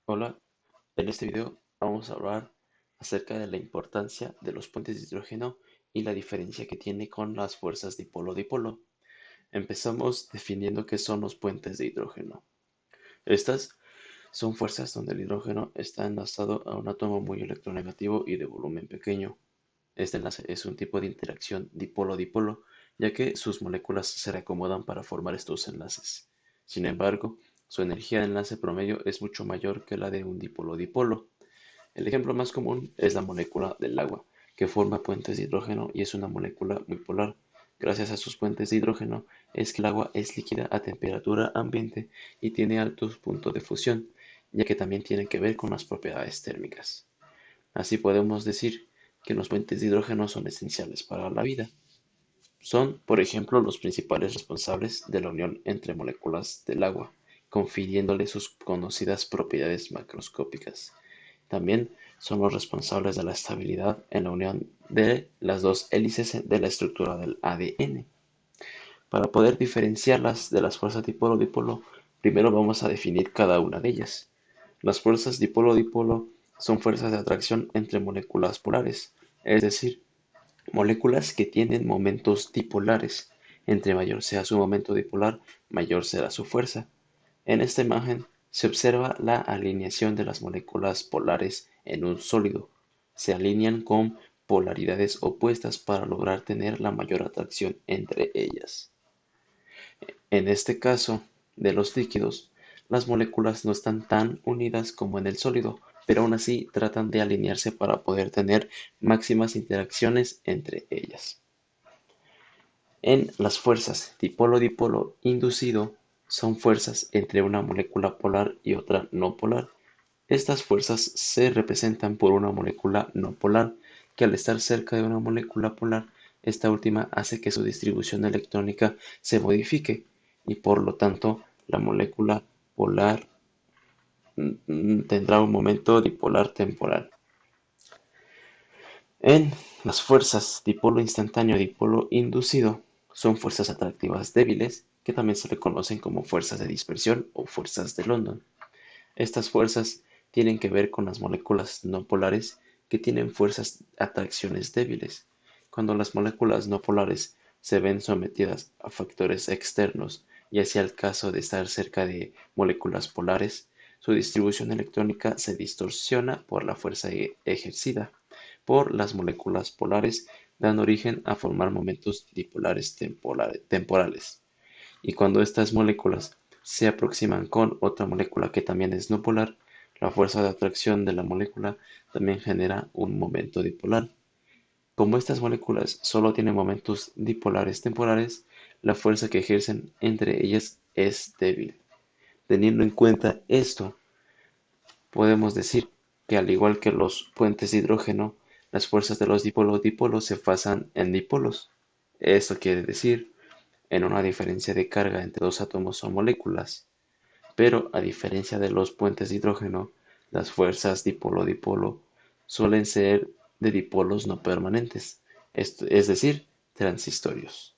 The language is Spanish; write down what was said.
Hola, en este video vamos a hablar acerca de la importancia de los puentes de hidrógeno y la diferencia que tiene con las fuerzas dipolo-dipolo. Empezamos definiendo qué son los puentes de hidrógeno. Estas son fuerzas donde el hidrógeno está enlazado a un átomo muy electronegativo y de volumen pequeño. Este enlace es un tipo de interacción dipolo-dipolo, ya que sus moléculas se reacomodan para formar estos enlaces. Sin embargo, su energía de enlace promedio es mucho mayor que la de un dipolo-dipolo. El ejemplo más común es la molécula del agua, que forma puentes de hidrógeno y es una molécula muy polar. Gracias a sus puentes de hidrógeno es que el agua es líquida a temperatura ambiente y tiene altos puntos de fusión, ya que también tiene que ver con las propiedades térmicas. Así podemos decir que los puentes de hidrógeno son esenciales para la vida. Son, por ejemplo, los principales responsables de la unión entre moléculas del agua, confiriéndole sus conocidas propiedades macroscópicas. También son los responsables de la estabilidad en la unión de las dos hélices de la estructura del ADN. Para poder diferenciarlas de las fuerzas dipolo-dipolo, primero vamos a definir cada una de ellas. Las fuerzas dipolo-dipolo son fuerzas de atracción entre moléculas polares, es decir, moléculas que tienen momentos dipolares. Entre mayor sea su momento dipolar, mayor será su fuerza. En esta imagen se observa la alineación de las moléculas polares en un sólido. Se alinean con polaridades opuestas para lograr tener la mayor atracción entre ellas. En este caso de los líquidos, las moléculas no están tan unidas como en el sólido, pero aún así tratan de alinearse para poder tener máximas interacciones entre ellas. En las fuerzas dipolo-dipolo inducido son fuerzas entre una molécula polar y otra no polar. Estas fuerzas se representan por una molécula no polar, que al estar cerca de una molécula polar, esta última hace que su distribución electrónica se modifique y por lo tanto la molécula polar tendrá un momento dipolar temporal. En las fuerzas dipolo instantáneo y dipolo inducido son fuerzas atractivas débiles que también se le conocen como fuerzas de dispersión o fuerzas de London. Estas fuerzas tienen que ver con las moléculas no polares que tienen fuerzas atracciones débiles. Cuando las moléculas no polares se ven sometidas a factores externos, ya sea el caso de estar cerca de moléculas polares, su distribución electrónica se distorsiona por la fuerza ejercida por las moléculas polares, dando origen a formar momentos dipolares temporales. Y cuando estas moléculas se aproximan con otra molécula que también es no polar, la fuerza de atracción de la molécula también genera un momento dipolar. Como estas moléculas solo tienen momentos dipolares temporales, la fuerza que ejercen entre ellas es débil. Teniendo en cuenta esto, podemos decir que al igual que los puentes de hidrógeno, las fuerzas de los dipolo-dipolos se basan en dipolos. Esto quiere decir en una diferencia de carga entre dos átomos o moléculas. Pero a diferencia de los puentes de hidrógeno, las fuerzas dipolo-dipolo suelen ser de dipolos no permanentes, es decir, transitorios.